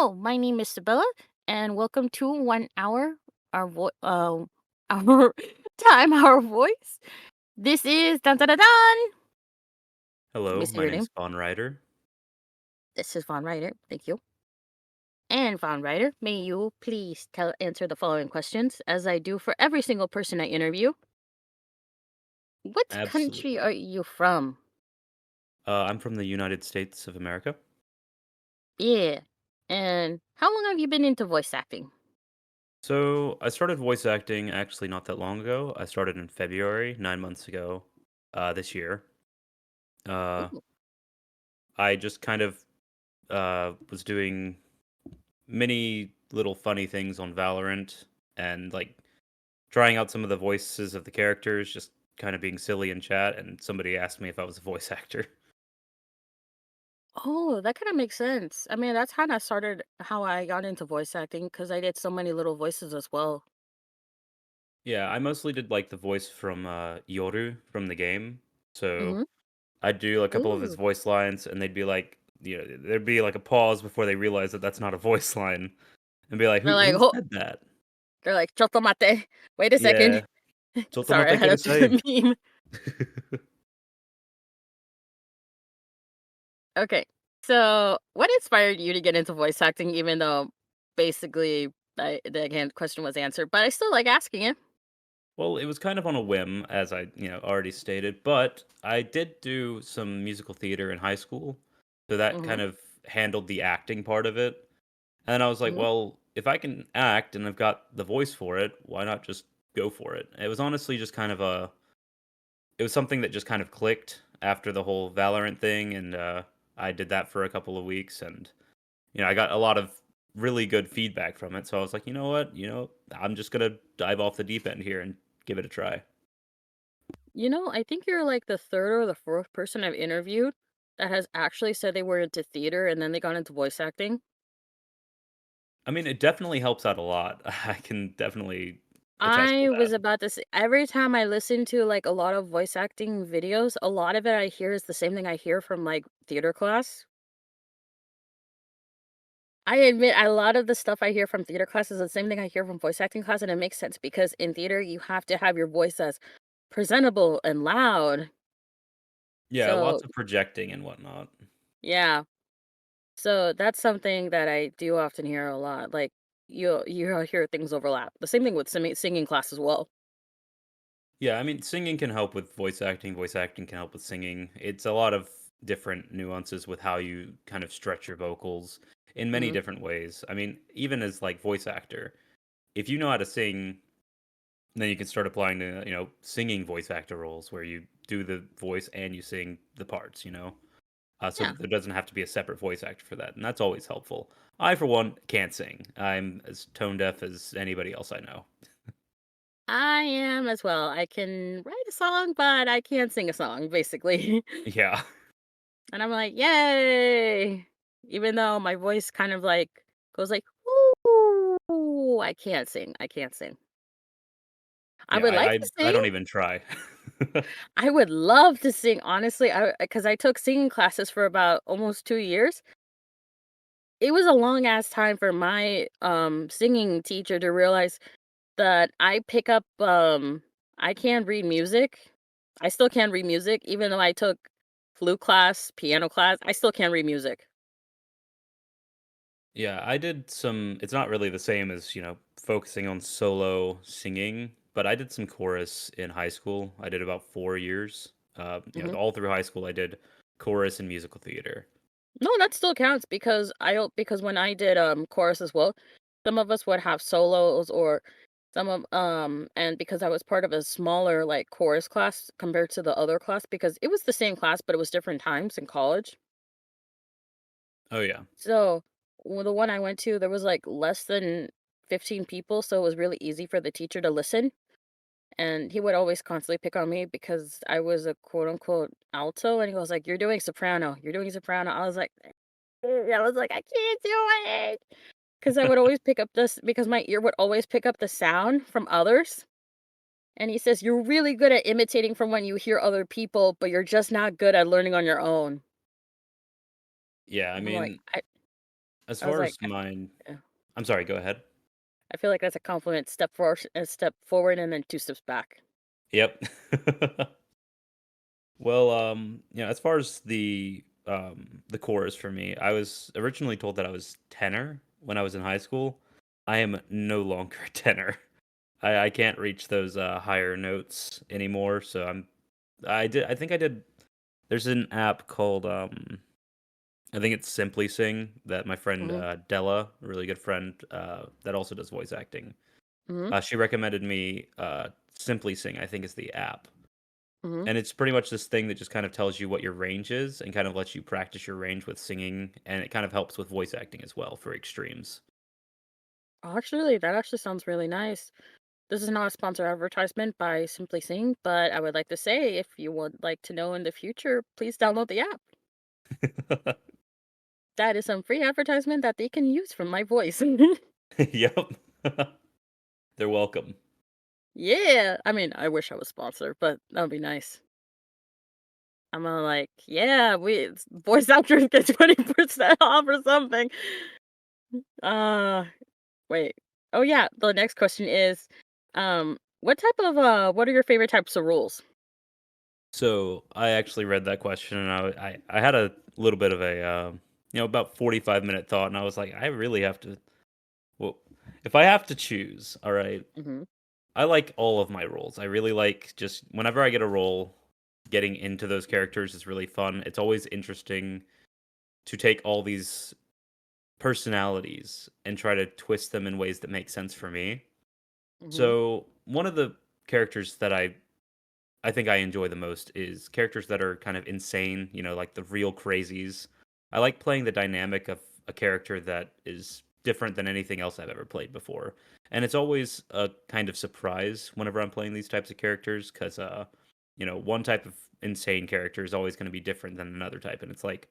Hello, my name is Sabella, and welcome to 1 hour, our time, our voice. This is dun dun dun dun. Let me Hello, say my your name. name's Vahn Ryder. This is Vahn Ryder. Thank you. And Vahn Ryder, may you please answer the following questions, as I do for every single person I interview. What country Absolutely. are you from? I'm from the United States of America. Yeah. And how long have you been into voice acting? So I started voice acting actually not that long ago. I started in February, 9 months ago, this year. Uh, Ooh. I just kind of was doing many little funny things on Valorant and like trying out some of the voices of the characters, just kind of being silly in chat. And somebody asked me if I was a voice actor. Oh, that kinda makes sense. I mean, that's kinda started how I got into voice acting because I did so many little voices as well. Yeah, I mostly did like the voice from Yoru from the game. So Mhm. I'd do a couple of his Ooh. voice lines, and they'd be like, there'd be like a pause before they realize that that's not a voice line, and be like, They're "Who like, who "Ho," said that?" they're like, "Chotto mate. Wait a second." Yeah, Sorry, I "Chotomate had to do kudasai." the meme. Okay. So, what inspired you to get into voice acting even though basically the again question was answered, but I still like asking it. Well, it was kind of on a whim, as I already stated, but I did do some musical theater in high school, so that Mhm. kind of handled the acting part of it. And then I was like, Mhm. well, if I can act and I've got the voice for it, why not just go for it? It was honestly just kind of it was something that just kind of clicked after the whole Valorant thing, and I did that for a couple of weeks, and I got a lot of really good feedback from it. So I was like, you know what, I'm just gonna dive off the deep end here and give it a try. I think you're like the third or the fourth person I've interviewed that has actually said they were into theater and then they got into voice acting. I mean, it definitely helps out a lot. I can definitely attest to I was that. about to say, every time I listen to like a lot of voice acting videos, a lot of it I hear is the same thing I hear from like theater class. I admit a lot of the stuff I hear from theater class is the same thing I hear from voice acting class, and it makes sense because in theater you have to have your voice as presentable and loud. Yeah, So lots of projecting and whatnot. yeah, so that's something that I do often hear a lot. Like you hear things overlap. The same thing with singing class as well. Yeah, I mean, singing can help with voice acting. Voice acting can help with singing. It's a lot of different nuances with how you kind of stretch your vocals in many Hmm. different ways. I mean, even as like voice actor, if you know how to sing, then you can start applying to, singing voice actor roles where you do the voice and you sing the parts. So Yeah. that there doesn't have to be a separate voice actor for that. And that's always helpful. I, for one, can't sing. I'm as tone deaf as anybody else I know. I am as well. I can write a song, but I can't sing a song, basically. Yeah. And I'm like, yay! Even though my voice kind of like goes like, ooh, I can't sing. I can't sing. I Yeah, would like I to I sing. don't even try. I would love to sing, honestly. Because I took singing classes for about almost 2 years. It was a long ass time for my singing teacher to realize that I can read music. I still can read music, even though I took flute class, piano class, I still can't read music. Yeah, I did some it's not really the same as, focusing on solo singing, but I did some chorus in high school. I did about 4 years. Mhm. All through high school I did chorus and musical theater. No, that still counts because because when I did chorus as well, some of us would have solos or some of and because I was part of a smaller like chorus class compared to the other class because it was the same class but it was different times in college. Oh, yeah. So, the one I went to, there was, like, less than 15 people, so it was really easy for the teacher to listen, and he would always constantly pick on me because I was a quote unquote "alto," and he was like, "You're doing soprano, you're doing soprano." I can't do it, because I would always pick up this because my ear would always pick up the sound from others, and he says, "You're really good at imitating from when you hear other people, but you're just not good at learning on your own." Yeah, I And I'm like, mean, As I was far like, as mine yeah, I'm sorry, go ahead. I feel like that's a compliment. Step forward, and then 2 steps back. Yep. Well, as far as the chorus for me, I was originally told that I was tenor when I was in high school. I am no longer a tenor. I can't reach those higher notes anymore, so I think I did there's an app called I think it's Simply Sing that my friend Mhm, Della, a really good friend that also does voice acting. mhm, She recommended me Simply Sing, I think is the app. mhm. And it's pretty much this thing that just kind of tells you what your range is and kind of lets you practice your range with singing, and it kind of helps with voice acting as well for extremes. Actually, that actually sounds really nice. This is not a sponsored advertisement by Simply Sing, but I would like to say if you would like to know in the future, please download the app. That is some free advertisement that they can use from my voice. Yep. They're welcome. Yeah, I mean, I wish I was sponsored, but that would be nice. I'm like, yeah, voice actors get 20% off or something. Uh, wait. Oh yeah, the next question is, what are your favorite types of rules? So I actually read that question, and I had a little bit of a about 45-minute thought, and I was like, I really have to. Well, if I have to choose, all right, Hmm. I like all of my roles. I really like just whenever I get a role, getting into those characters is really fun. It's always interesting to take all these personalities and try to twist them in ways that make sense for me. Hmm. So, one of the characters that I think I enjoy the most is characters that are kind of insane, like the real crazies. I like playing the dynamic of a character that is different than anything else I've ever played before. And it's always a kind of surprise whenever I'm playing these types of characters cuz one type of insane character is always going to be different than another type, and it's like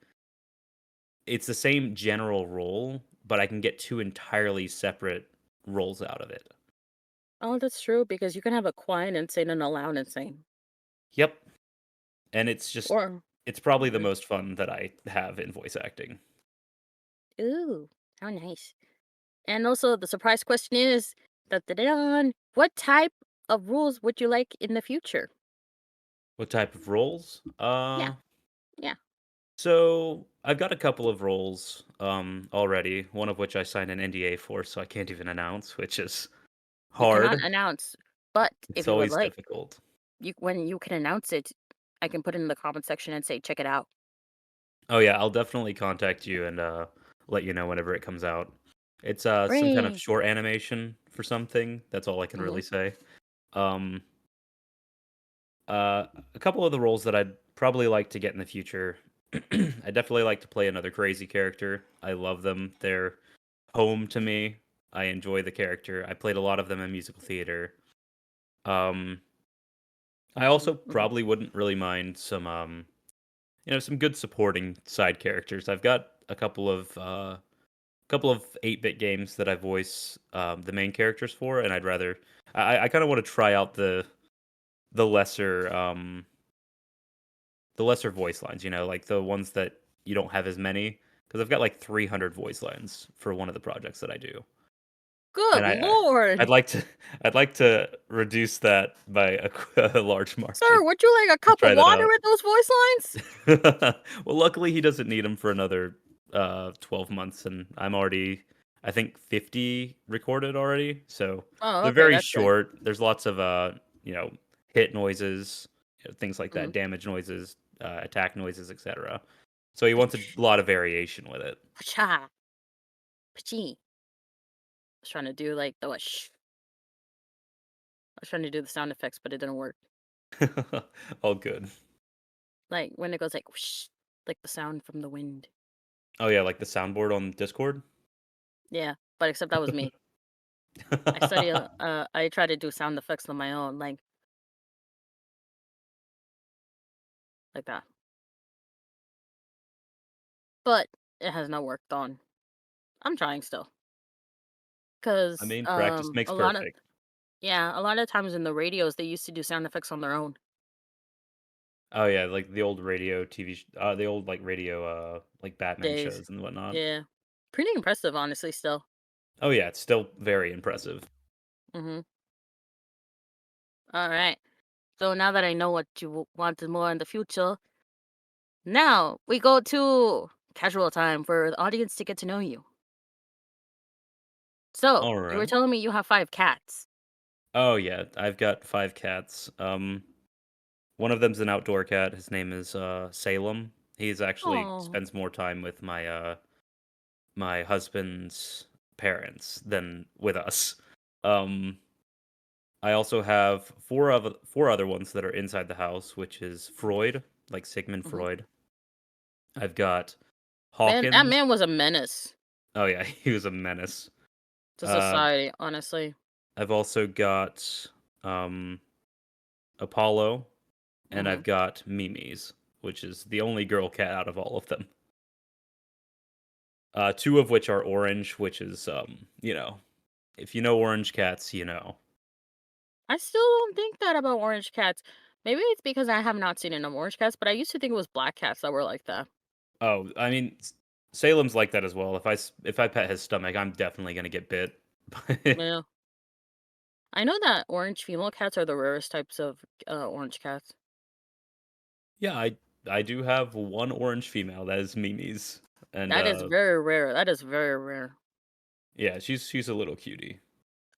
it's the same general role, but I can get two entirely separate roles out of it. Oh, that's true because you can have a quiet insane and a loud insane. Yep. And Or, it's probably the or most fun that I have in voice acting. ooh, how nice. And also, the surprise question is, what type of rules would you like in the future? What type of roles? Yeah, yeah. So I've got a couple of roles already, one of which I signed an NDA for, so I can't even announce, which is You cannot hard. announce, but It's if you would always like, difficult. when you can announce it, I can put it in the comment section and say, check it out. Oh yeah, I'll definitely contact you and let you know whenever it comes out. It's some kind of Ring. short animation for something. That's all I can Mm-hmm. really say. Um a couple of the roles that I'd probably like to get in the future. I definitely like to play another crazy character. I love them. They're home to me. I enjoy the character. I played a lot of them in musical theater. Um, I also Mm-hmm. probably wouldn't really mind some good supporting side characters. I've got a couple of 8-bit games that I voice the main characters for, and I kind of want to try out the lesser the lesser voice lines, like the ones that you don't have as many, because I've got like 300 voice lines for one of the projects that I do, Good and I'd lord. like to I'd like to reduce that by a large margin Sir, would you like a to cup of try that water out. with those voice lines? Well, luckily he doesn't need them for another 12 months, and I'm already I think 50 recorded already, so Oh, they're okay, very that's good. short. There's lots of you know hit noises, things like Mm-hmm. that, damage noises, attack noises, etc. So he wants a lot of variation with it. Pacha, pachi. I was trying to do like the whoosh. I was trying to do the sound effects, but it didn't work. All good. Like when it goes like whoosh, like the sound from the wind. Oh yeah, like the soundboard on Discord. Yeah, but except that was me. I try to do sound effects on my own, like that. But it has not worked on. I'm trying still. I Cause mean, practice makes perfect. a lot of times in the radios they used to do sound effects on their own. Oh yeah, like the old radio, the old like radio, like Batman Days. shows and whatnot. Yeah. Pretty impressive, honestly, still. Oh yeah, it's still very impressive. Mhm. Alright. So now that I know what you wanted more in the future, now we go to casual time for the audience to get to know you. So, All you were right. telling me you have 5 cats. Oh yeah, I've got 5 cats. One of them's an outdoor cat. His name is Salem. He's actually Oh. spends more time with my husband's parents than with us. Um I also have 4 other ones that are inside the house, which is Freud, like Sigmund Mhm. Freud. I've got Man, that Hawkins. man was a menace Oh yeah, he was a menace. to Uh, society, honestly. I've also got um, Apollo, and I've Mhm. got Mimi's, which is the only girl cat out of all of them. 2 of which are orange, which is if you know orange cats, you know. I still don't think that about orange cats. Maybe it's because I have not seen enough orange cats, but I used to think it was black cats that were like that. Oh, I mean, Salem's like that as well. If I pet his stomach, I'm definitely gonna get bit. Yeah. I know that orange female cats are the rarest types of orange cats. Yeah, I do have one orange female that is Mimi's, and That is very rare. That is very rare. yeah, she's a little cutie.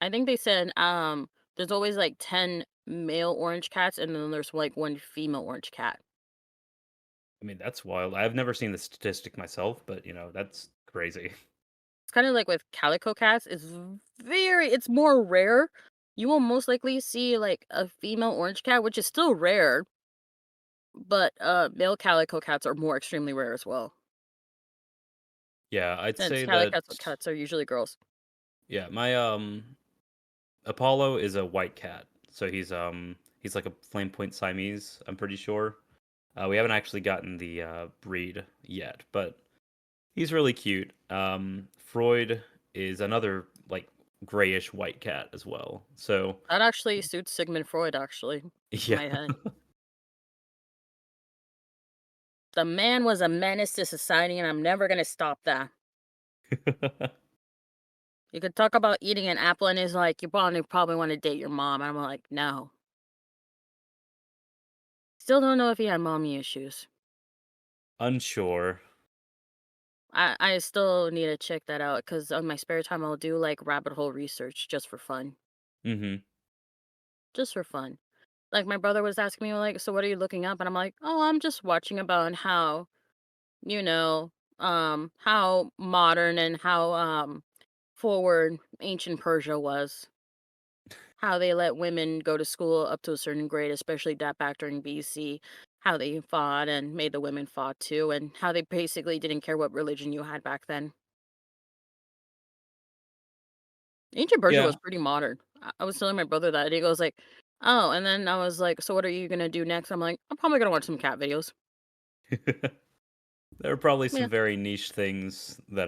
I think they said there's always like 10 male orange cats and then there's like one female orange cat. I mean, that's wild. I've never seen the statistic myself, but that's crazy. It's kind of like with calico cats. It's more rare. You will most likely see like a female orange cat, which is still rare, but male calico cats are more extremely rare as well. Yeah, I'd Since say that. calico cats are usually girls. Yeah, my Apollo is a white cat, so he's like a flame point Siamese. I'm pretty sure. We haven't actually gotten the breed yet, but he's really cute. Freud is another like grayish white cat as well. So That actually suits Sigmund Freud, actually, in yeah. my head. The man was a menace to society, and I'm never gonna stop that. You could talk about eating an apple, and he's like, "You probably want to date your mom." And I'm like, "No." Still don't know if he had mommy issues. Unsure. I still need to check that out because on my spare time I'll do like rabbit hole research just for fun. Mhm. Just for fun. Like my brother was asking me like, "So what are you looking up?" And I'm like, "Oh, I'm just watching about how, you know, how modern and how forward ancient Persia was. How they let women go to school up to a certain grade, especially that back during BC. How they fought and made the women fought too, and how they basically didn't care what religion you had back then. Ancient Persia was Yeah. pretty modern. I was telling my brother that, and he goes like, "Oh," and then I was like, "So what are you gonna do next?" I'm like, "I'm probably gonna watch some cat videos." There are probably some Yeah. very niche things that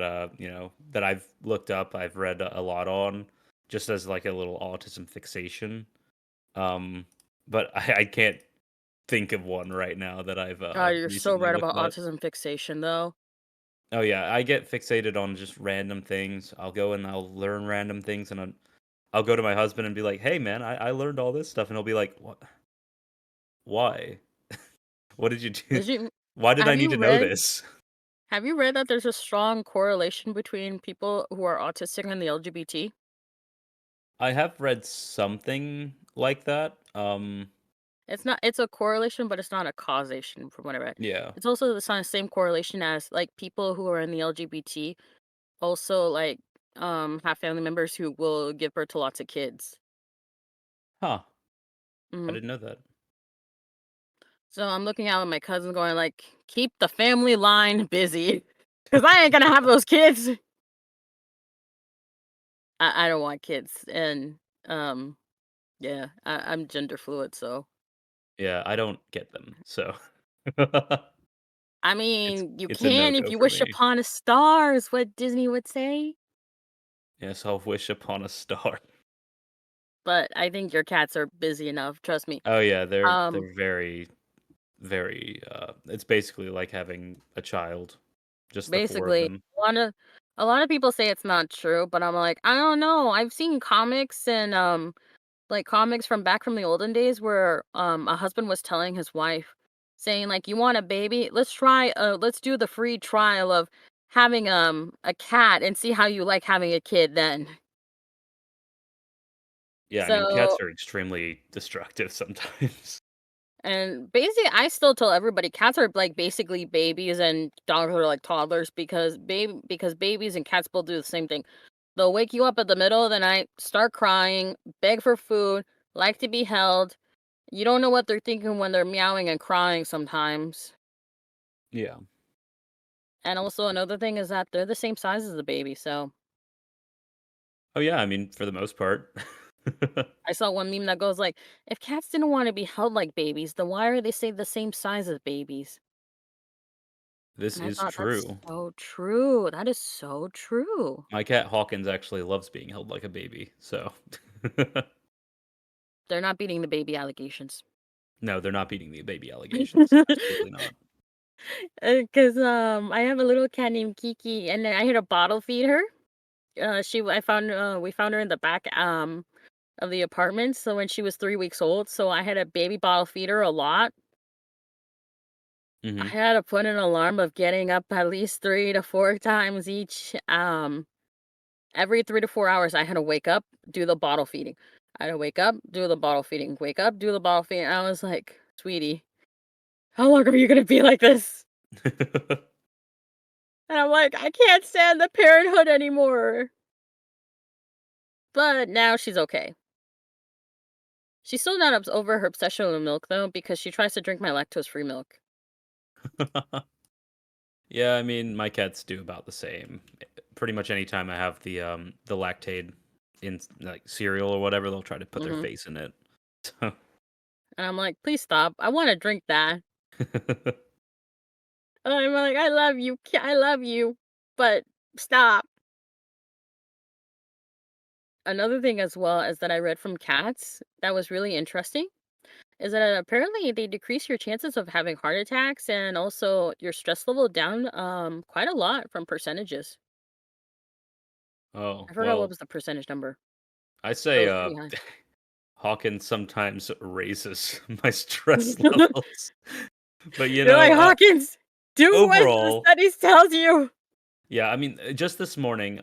that I've looked up, I've read a lot on just as like a little autism fixation. Um but I can't think of one right now that I've God, you're so recently right looked about at. autism fixation, though. Oh yeah, I get fixated on just random things. I'll go and I'll learn random things, and I'll go to my husband and be like, "Hey man, I learned all this stuff." And he'll be like, "What? Why? What did you do? Did you Why did I have need you to know read this?" have you read that there's a strong correlation between people who are autistic and the LGBT? I have read something like that. It's a correlation, but it's not a causation from what I read. Yeah. It's also same correlation as like people who are in the LGBT also like have family members who will give birth to lots of kids. Huh. I Hmm. didn't know that. So I'm looking out at my cousin going like, keep the family line busy. Cause I ain't gonna have those kids. I don't want kids. And um yeah, I'm gender fluid, so Yeah, I don't get them, so I it's mean you it's a can if no-go you for wish me. upon a star is what Disney would say. Yes, I'll wish upon a star. But I think your cats are busy enough, trust me. Oh, yeah, Um, they're very, very, it's basically like having a child, just the 4 of basically, them. wanna A lot of people say it's not true, but I'm like, I don't know. I've seen comics and like comics from back from the olden days where a husband was telling his wife saying like, "You want a baby? Let's do the free trial of having a cat and see how you like having a kid then." Yeah, I mean, So, cats are extremely destructive sometimes. and basically I still tell everybody cats are like basically babies and dogs are like toddlers because babies and cats both do the same thing. They'll wake you up at the middle of the night, start crying, beg for food, like to be held. You don't know what they're thinking when they're meowing and crying sometimes. Yeah. And also another thing is that they're the same size as the baby, so Oh, yeah, I mean, for the most part. I saw one meme that goes like, "If cats didn't want to be held like babies, then why are they say the same size as babies?" This And I is thought that's true. so true. That is so true. My cat Hawkins actually loves being held like a baby, so They're not beating the baby allegations. no, they're not beating the baby allegations. Absolutely not. Because I have a little cat named Kiki, and then I had to bottle feed her. I found we found her in the back of the apartment. So when she was 3 weeks old, so I had a baby bottle feed her a lot. I Mhm. had to put an alarm of getting up at least 3 to 4 times each. Every 3 to 4 hours, I had to wake up, do the bottle feeding. I had to wake up, do the bottle feeding. Wake up, do the bottle feeding. I was like, sweetie, how long are you gonna be like this? And I'm like, I can't stand the parenthood anymore. But now she's okay. She's still not over her obsession with milk though, because she tries to drink my lactose-free milk. Yeah, I mean, my cats do about the same. Pretty much anytime I have the Lactaid in, like, cereal or whatever, they'll try to put their Hmm. face in it. So And I'm like, please stop. I want to drink that. And I'm like, I love you. I love you. But stop. Another thing as well is that I read from cats that was really interesting is that apparently they decrease your chances of having heart attacks and also your stress level down quite a lot from percentages. Oh, I forgot what well, was the percentage number, I but it say, was pretty high. Hawkins sometimes raises my stress levels. But, You're like, Hawkins, do what the overall studies tells you. yeah, I mean, just this morning,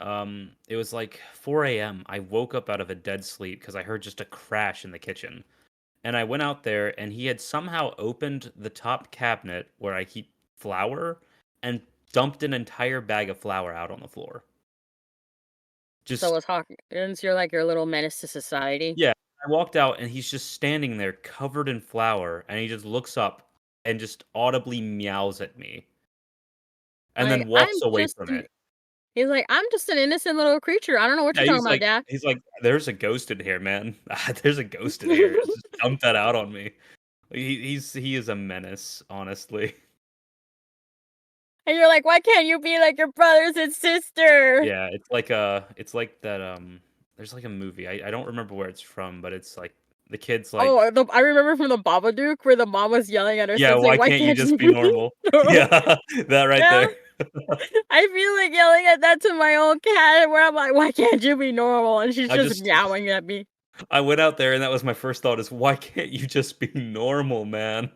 it was like 4 AM. I woke up out of a dead sleep because I heard just a crash in the kitchen. And I went out there, and he had somehow opened the top cabinet where I keep flour and dumped an entire bag of flour out on the floor. So Just was Hawkins, you're like your little menace to society. yeah, I walked out, and he's just standing there covered in flour, and he just looks up and just audibly meows at me and Like, then walks away from an it. he's like, I'm just an innocent little creature. I don't know what Yeah, you're talking about, Dad. he's like, "There's a ghost in here, man. There's a ghost in here. Just dump that out on me." He is a menace, honestly. And you're like, why can't you be like your brothers and sister? Yeah, it's like that, there's, like, a movie, I don't remember where it's from, but it's, like, the kid's like, Oh, I remember from the Babadook where the mom was yelling at her "Yeah, son saying, why "Why can't you can't just you be be normal?" normal?" Yeah, that right Yeah, there. I feel like yelling at that to my own cat where I'm like, "Why can't you be normal?" And she's I just just meowing at me. I went out there, and that was my first thought is, "Why can't you just be normal, man?"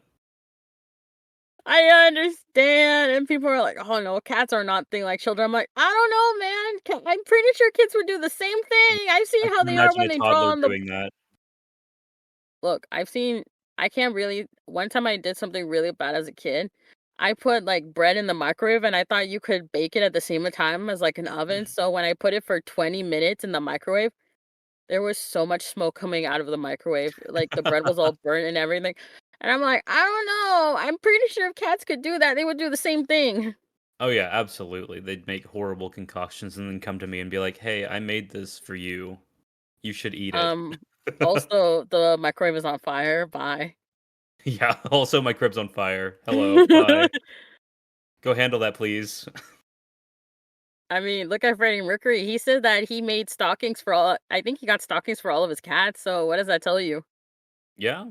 I understand, and people are like, "Oh no, cats are not thing like children." I'm like, "I don't know, man. I'm pretty sure kids would do the same Yeah, thing. I've I seen how can they are imagine when a they draw toddler on the doing that. look. I've seen. I can't really. One time I did something really bad as a kid. I put like bread in the microwave, and I thought you could bake it at the same time as like an oven. So when I put it for 20 minutes in the microwave, there was so much smoke coming out of the microwave, like, the bread was all burnt and everything, and I'm like, "I don't know, I'm pretty sure if cats could do that, they would do the same thing." Oh, yeah, absolutely. They'd make horrible concoctions and then come to me and be like, "Hey, I made this for you. You should eat it." Um, Also, the microwave is on fire, bye. Yeah, also my crib's on fire. Hello, bye. Go handle that, please. I mean, look at Freddie Mercury, he said that he made stockings for all I think he got stockings for all of his cats, so what does that tell you? Yeah.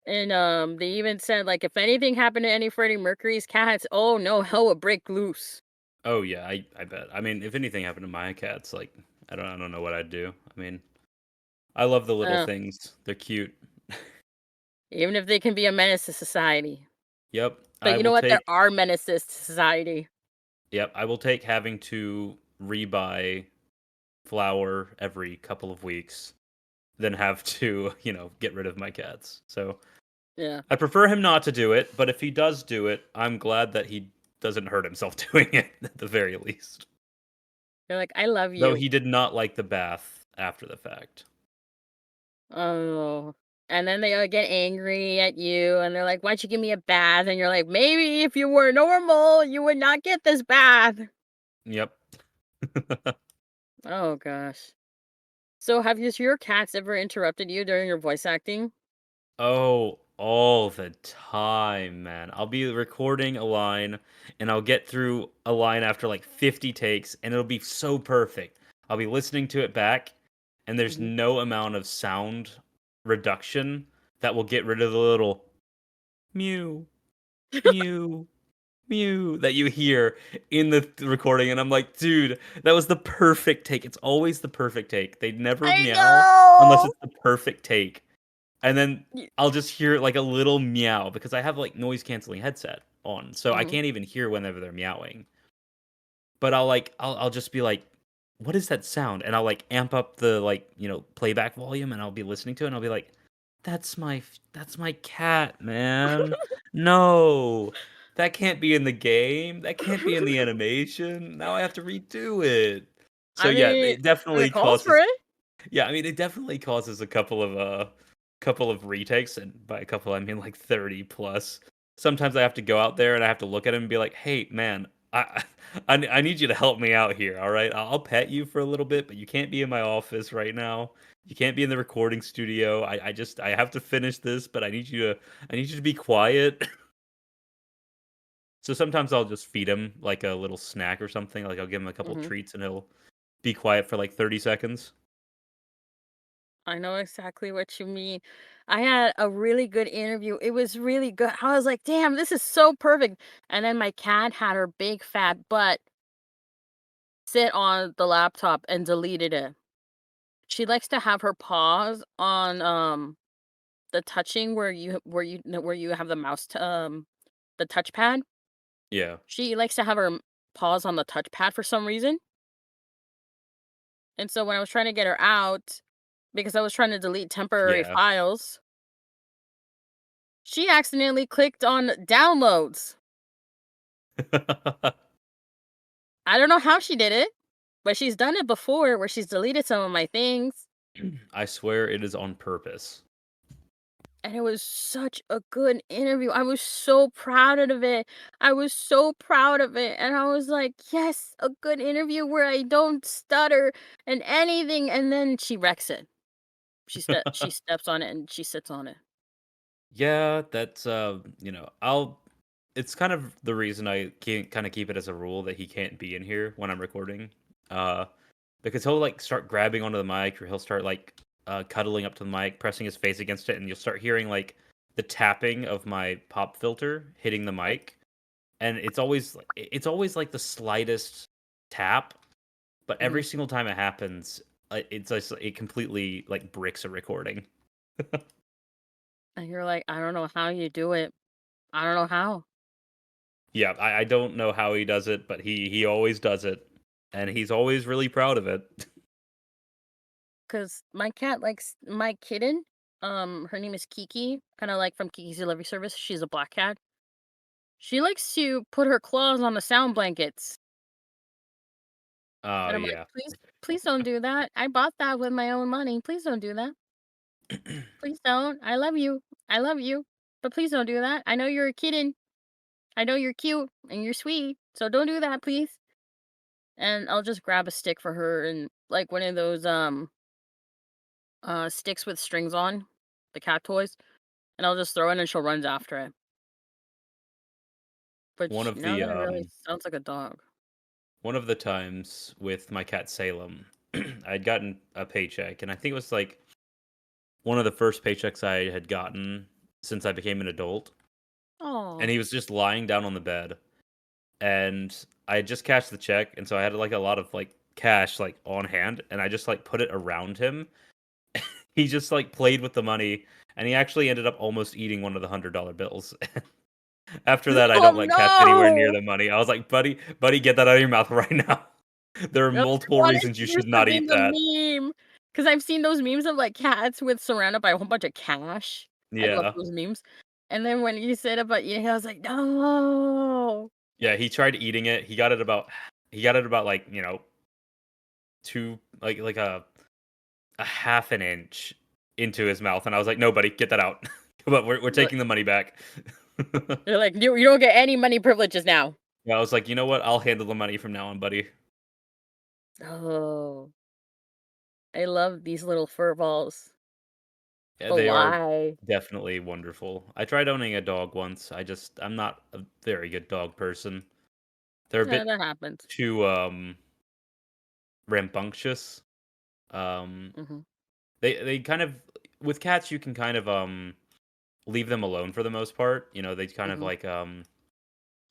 And, they even said, like, if anything happened to any Freddie Mercury's cats, oh no, hell would break loose. Oh, yeah, I bet. I mean, if anything happened to my cats, like, I don't know what I'd do. I mean, I love the little Uh, things. They're cute. Even if they can be a menace to society. Yep, But I you know will what? There take are menaces to society. yep, I will take having to rebuy flour every couple of weeks than have to, get rid of my cats. So, Yeah. I prefer him not to do it, but if he does do it, I'm glad that he doesn't hurt himself doing it at the very least. They're like, "I love Though you." he did not like the bath after the fact. Oh. And then they, get angry at you, and they're like, "Why'd you give me a bath?" And you're like, "Maybe if you were normal, you would not get this bath." Yep. Oh gosh. So have your cats ever interrupted you during your voice acting? Oh, all the time, man. I'll be recording a line and I'll get through a line after like 50 takes and it'll be so perfect. I'll be listening to it back and there's Mhm. no amount of sound reduction that will get rid of the little mew, mew, mew that you hear in the recording. And I'm like, dude, that was the perfect take. It's always the perfect take. They never I meow unless know! it's the perfect take. And then Y I'll just hear, like, a little meow because I have, like, noise canceling headset on, so I Mhm. can't even hear whenever they're meowing. But I'll just be like, "What is that sound?" And I'll, like, amp up the, like, playback volume, and I'll be listening to it, and I'll be like, that's my cat, man. No. That can't be in the game. That can't be in the animation. Now I have to redo it." So, I yeah, mean, it it definitely calls for causes it. yeah, I mean, it definitely causes a couple of retakes, and by a couple, I mean, like, 30 plus. Sometimes I have to go out there and I have to look at him and be like, "Hey, man, I need you to help me out here, alright? I'll pet you for a little bit, but you can't be in my office right now. You can't be in the recording studio. I have to finish this, but I need you to be quiet." So sometimes I'll just feed him, like, a little snack or something, like, I'll give him a couple Mhm. treats and he'll be quiet for, like, 30 seconds. I know exactly what you mean. I had a really good interview. It was really good. I was like, "Damn, this is so perfect." And then my cat had her big fat butt sit on the laptop and deleted it. She likes to have her paws on, the touching where you have the mouse the touchpad. Yeah. She likes to have her paws on the touchpad for some reason. And so when I was trying to get her out, because I was trying to delete temporary Yeah. files, she accidentally clicked on downloads. I don't know how she did it, but she's done it before where she's deleted some of my things. I swear it is on purpose. And it was such a good interview. I was so proud of it. I was so proud of it. And I was like, yes, a good interview where I don't stutter and anything. And then she wrecks it. She steps on it and she sits on it. Yeah, that's, I'll it's kind of the reason I can't kinda keep it as a rule that he can't be in here when I'm recording, uh, because he'll, like, start grabbing onto the mic or he'll start, like, cuddling up to the mic, pressing his face against it, and you'll start hearing, like, the tapping of my pop filter hitting the Yep. mic, and it's always, like, the slightest tap, but Hmm. every single time it happens, it's just it completely, like, bricks a recording. And you're like, I don't know how you do it. I don't know how. Yeah, I don't know how he does it, but he always does it, and he's always really proud of it. Because my cat likes my kitten. Her name is Kiki, kind of like from Kiki's Delivery Service. She's a black cat. She likes to put her claws on the sound blankets. Oh, And I'm like, yeah. please don't do that. I bought that with my own money. Please don't do that. Please don't. I love you. I love you. But please don't do that. I know you're a kitten. I know you're cute and you're sweet. So don't do that, please. And I'll just grab a stick for her and like one of those sticks with strings on, the cat toys, and I'll just throw it and she'll run after it. One Which of now the, that it really sounds like a dog. one of the times with my cat Salem, I'd gotten a paycheck, and I think it was, like, one of the first paychecks I had gotten since I became an adult, and Oh. he was just lying down on the bed, and I had just cashed the check, and so I had, like, a lot of, like, cash, like, on hand, and I just, like, put it around him. He just, like, played with the money, and he actually ended up almost eating one of the $100 bills. After that, I Oh, don't let cats anywhere near no! the money. I was like, buddy, get that out of your mouth right now. There are That's multiple reasons you honestly should this should not be eat the that. meme. Because 'Cause I've seen those memes of, like, cats with surrounded by a whole bunch of cash. I love Yeah. those memes. And then when you said about eating, I was like, "No." Yeah, he tried eating it. He got it about, like, 2 like a half an inch into his mouth, and I was like, "No, buddy, get that out." But we're But taking the money back. they're like, you don't get any money privileges now." Yeah, I was like, "You know what? I'll handle the money from now on, buddy." Oh, I love these little fur balls. Yeah, But they are why? definitely wonderful. I tried owning a dog once. I'm not a very good dog person. They're a Yeah, bit that happens. too rambunctious. Um Mhm, they kind of with cats you can kind of leave them alone for the most part. They kind of mhm, like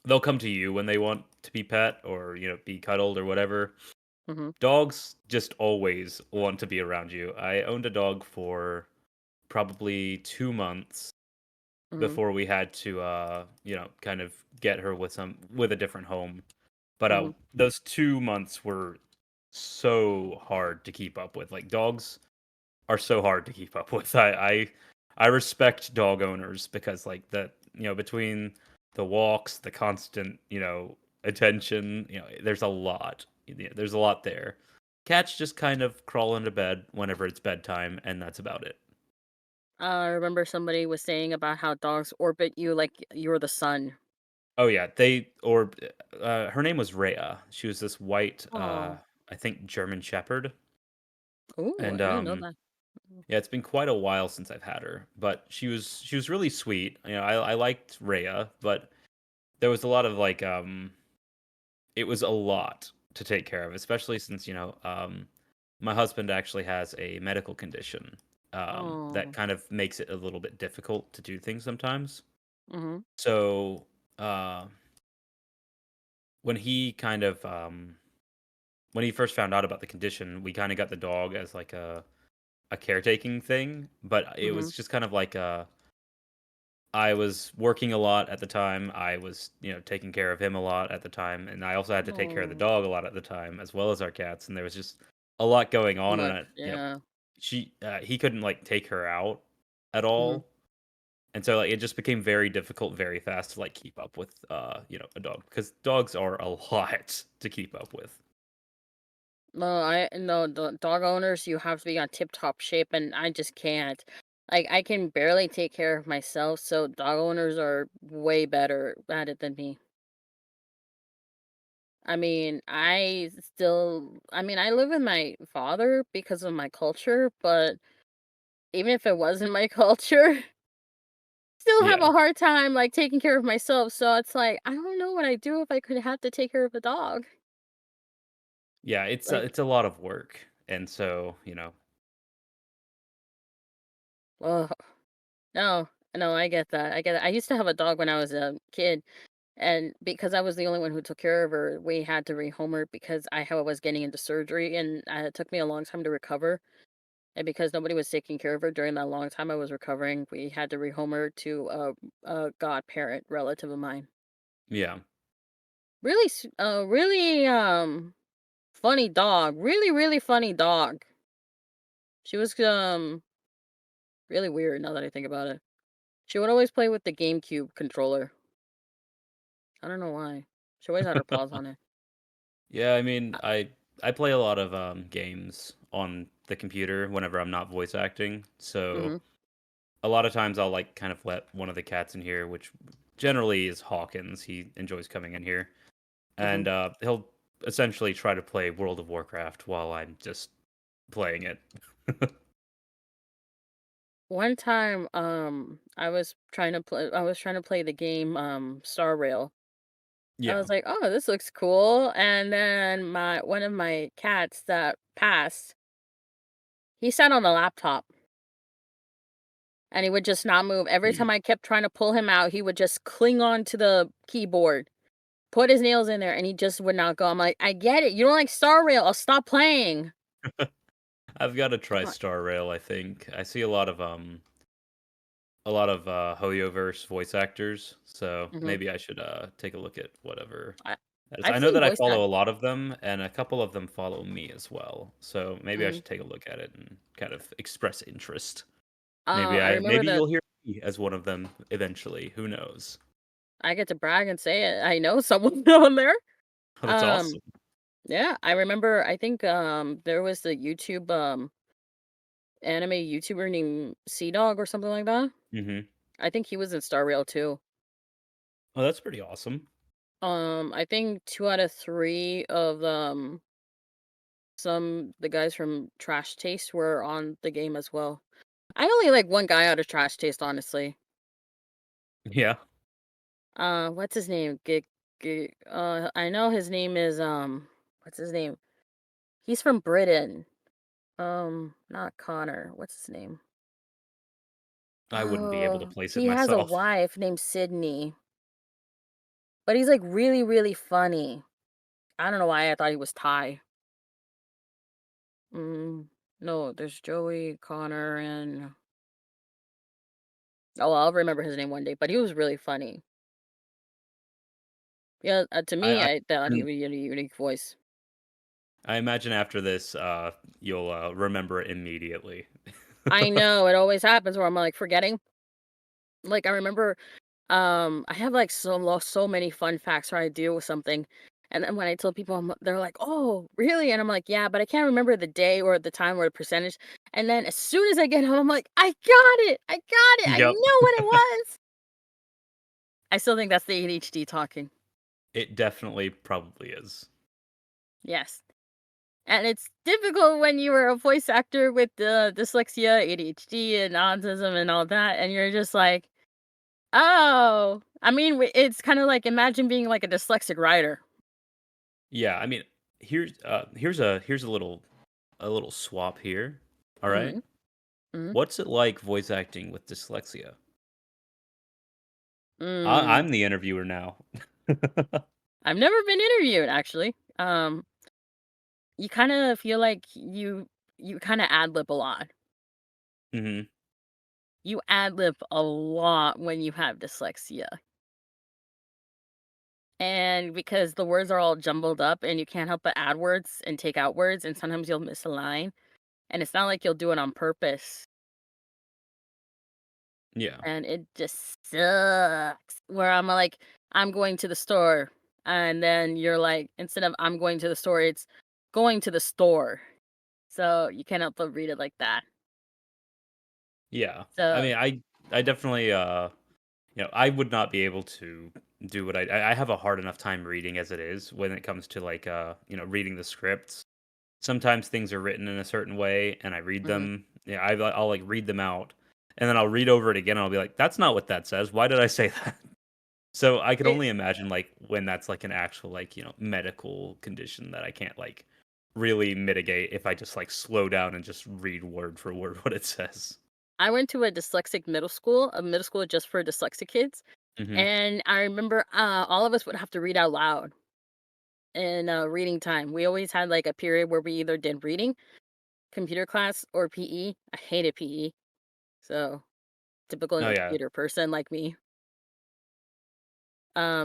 they'll come to you when they want to be pet or, be cuddled or whatever. mhm, Dogs just always want to be around you. I owned a dog for probably 2 months mhm, before we had to kind of get her with a different home. But mhm. those 2 months were so hard to keep up with. Like, dogs are so hard to keep up with. I respect dog owners because, like, between the walks, the constant, attention, there's a lot. There's a lot there. Cats just kind of crawl into bed whenever it's bedtime, and that's about it. I remember somebody was saying about how dogs orbit you like you're the sun. Oh yeah, her name was Rhea. She was this white, Oh. I think German Shepherd, Ooh, and I didn't know that. yeah, it's been quite a while since I've had her, but she was really sweet. I liked Rhea, but there was a lot of like it was a lot to take care of, especially since my husband actually has a medical condition that Oh. kind of makes it a little bit difficult to do things sometimes. Mhm, So when he kind of when he first found out about the condition, we kind of got the dog as like a caretaking thing, but it mhm. was just kind of like I was working a lot at the time. I was, taking care of him a lot at the time, and I also had to take care of the Oh, dog a lot at the time, as well as our cats. And there was just a lot going too on, and much, yeah. he couldn't like take her out at Mhm. all, and so like it just became very difficult, very fast to like keep up with, a dog because dogs are a lot to keep up with. No, the dog owners, you have to be on tip-top shape, and I just can't. Like, I can barely take care of myself, so dog owners are way better at it than me. I mean, I live with my father because of my culture, but even if it wasn't my culture, still have Yeah, a hard time, like, taking care of myself, so it's like, I don't know what I'd do if I could have to take care of a dog. yeah, it's Like, it's a lot of work, and so ugh. No, no, I get that, I get it. I used to have a dog when I was a kid, and because I was the only one who took care of her, we had to rehome her because was getting into surgery, and, it took me a long time to recover, and because nobody was taking care of her during that long time I was recovering, we had to rehome her to a godparent relative of mine. yeah. Really, funny dog, really, really funny dog. She was, really weird now that I think about it. She would always play with the GameCube controller. I don't know why. She always had her paws on it. Yeah, I mean, I play a lot of games on the computer whenever I'm not voice acting. So Mhm, a lot of times I'll like kind of let one of the cats in here, which generally is Hawkins. He enjoys coming in here, mhm. and he'll essentially try to play World of Warcraft while I'm just playing it. One time, I was trying to play the game, Star Rail. I Yeah, was like, "Oh, this looks cool," and then my one of my cats that passed, he sat on the laptop, and he would just not move. Every time I kept trying to pull him out, he would just cling on to the keyboard, put his nails in there, and he just would not go. I'm like, "I get it. You don't like Star Rail. I'll stop playing." I've gotta try Uh, Star Rail, I think. I see a lot of, Hoyoverse voice actors, so mhm. maybe I should, take a look at whatever I that is. I've I know seen that I voice act. follow a lot of them, and a couple of them follow me as well, so maybe I Mhm. should take a look at it and kind of express interest. I remember Maybe that you'll hear me as one of them eventually, who knows? I get to brag and say it. I know someone on there. Oh, that's Um, awesome. yeah, I remember. I think there was the anime YouTuber named Sea Dog or something like that. Mhm. I think he was in Star Rail too. Oh, that's pretty awesome. I think 2 out of 3 of, the guys from Trash Taste were on the game as well. I only like 1 guy out of Trash Taste, honestly. Yeah, What's his name? I know his name is, what's his name? He's from Britain. Not Connor. What's his name? I wouldn't be able to Oh, place it he has a myself. wife named Sydney, but he's, like, really, really funny. I don't know why I thought he was Thai. Mm, no, there's Joey, Connor, and oh, I'll remember his name one day, but he was really funny. Yeah, to me, I I thought he had a unique voice. I imagine after this, you'll, remember it immediately. I know, it always happens where I'm, like, forgetting. Like, I remember, I have, like, so many fun facts where I deal with something, and then when I tell people, they're like, "Oh, really?" And I'm like, "Yeah, but I can't remember the day or the time or the percentage." And then as soon as I get home, I'm like, "I got it! I got it! I Yep. know what it was!" I still think that's the ADHD talking. It definitely probably is. Yes. And it's difficult when you were a voice actor with the dyslexia, ADHD, and autism and all that, and you're just like, "Oh." I mean, it's kinda like imagine being like a dyslexic writer. Yeah, I mean, here's a little swap here, alright? Mhm, mhm. What's it like voice acting with dyslexia? Mm. I'm the interviewer now. I've never been interviewed, actually. You kinda feel like you kinda ad lib a lot. Mhm. You ad lib a lot when you have dyslexia. And because the words are all jumbled up and you can't help but add words and take out words, and sometimes you'll miss a line, and it's not like you'll do it on purpose, Yeah. and it just sucks. Where I'm like, "I'm going to the store," and then you're like, instead of "I'm going to the store," it's "going to the store." So you can't help but read it like that. Yeah. I So mean, I definitely, I would not be able to do what I have a hard enough time reading as it is when it comes to, like, reading the scripts. Sometimes things are written in a certain way, and I read mhm. them. Yeah, I'll like read them out, and then I'll read over it again. And I'll be like, "That's not what that says. Why did I say that?" So I could It only imagine like when that's like an actual like medical condition that I can't like really mitigate if I just like slow down and just read word for word what it says. I went to a middle school just for dyslexic kids, Hmm. and I remember, all of us would have to read out loud in, reading time. We always had, like, a period where we either did reading, computer class, or PE. I hated PE, so typical, Oh yeah, theater person like me.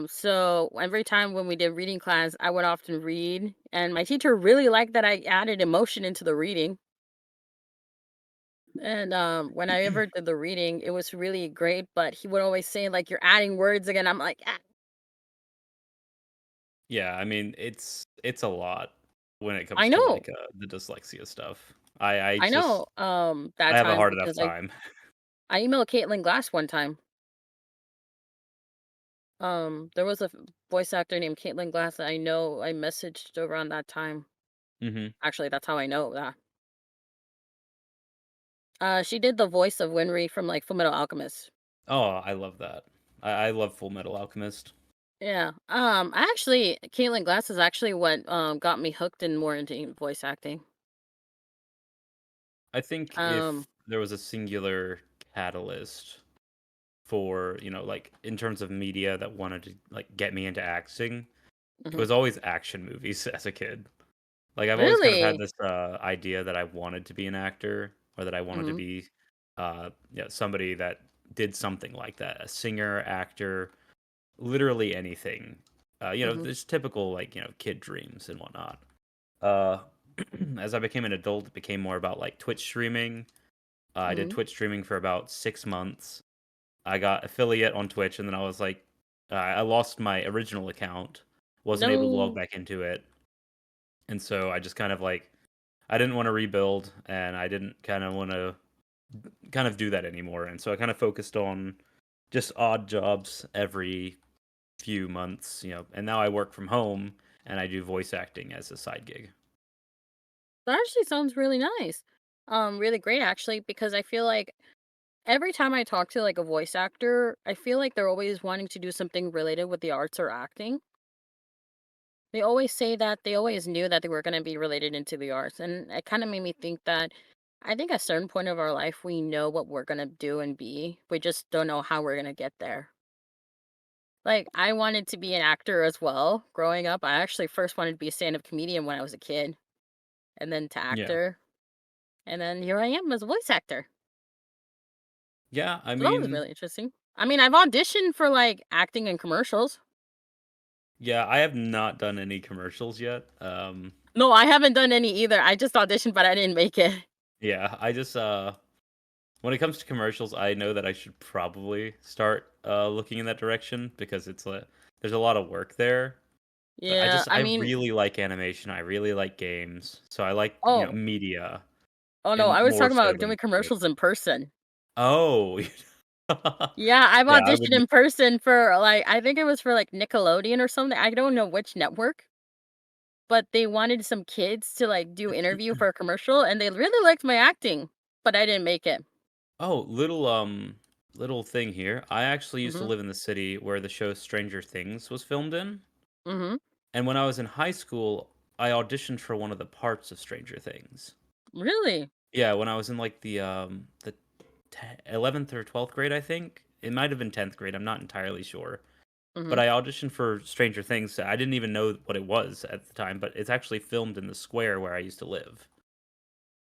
So every time when we did reading class, I would often read, and my teacher really liked that I added emotion into the reading. And when I ever did the reading, it was really great. But he would always say like, "You're adding words again." I'm like, "Ah." yeah. I mean, it's a lot when it I comes to know, like the dyslexia stuff. I I just know. That I have a time hard enough because time. I emailed Caitlin Glass one time. There was a voice actor named Caitlin Glass that I know I messaged around that time. Hmm. Actually, that's how I know that. She did the voice of Winry from like Fullmetal Alchemist. Oh, I love that. I love Full Metal Alchemist. Yeah. Actually, Caitlin Glass is actually what got me hooked and more into voice acting. I think Um, if there was a singular catalyst for, like in terms of media that wanted to like get me into acting, It Mhm. was always action movies as a kid. Like, I've always kind of had Really? this, idea that I wanted to be an actor or that I wanted to Mhm. be, somebody that did something like that, a singer, actor, literally anything. Mhm. There's typical, like, kid dreams and whatnot. Uh, as I became an adult, it became more about, like, Twitch streaming. I did Mhm. Twitch streaming for about 6 months. I got affiliate on Twitch, and then I was like, I lost my original account, wasn't able to log No. back into it, and so I just kind of like I didn't want to rebuild, and I didn't kind of want to kind of do that anymore, and so I kind of focused on just odd jobs every few months, and now I work from home and I do voice acting as a side gig. That actually sounds really nice. Really great actually, because I feel like every time I talk to like a voice actor, I feel like they're always wanting to do something related with the arts or acting. They always say that they always knew that they were going to be related into the arts. And it kind of made me think that I think at a certain point of our life, we know what we're going to do and be. We just don't know how we're going to get there. Like, I wanted to be an actor as well growing up. I actually first wanted to be a stand up comedian when I was a kid, and then to Yeah. actor. And then here I am as a voice actor. Yeah, I So that was mean, really interesting. I mean, I've auditioned for like acting in commercials. yeah, I have not done any commercials yet. No, I haven't done any either. I just auditioned, but I didn't make it. Yeah, I just when it comes to commercials, I know that I should probably start looking in that direction because there's a lot of work there. But Yeah, I I mean, really like animation. I really like games. So I like, oh, media oh no, and I was more talking so about than doing Twitch. commercials in person. Oh. Yeah, I've Yeah, I auditioned would in person for like I think it was for like Nickelodeon or something. I don't know which network, but they wanted some kids to like do interview for a commercial, and they really liked my acting, but I didn't make it. Oh, little thing here. I actually used to Mhm. live in the city where the show Stranger Things was filmed in. Mhm. And when I was in high school, I auditioned for one of the parts of Stranger Things. Really? Yeah, when I was in like the 11th or 12th grade, I think. It might have been 10th grade. I'm not entirely sure. But Mhm. I auditioned for Stranger Things. I didn't even know what it was at the time, but it's actually filmed in the square where I used to live.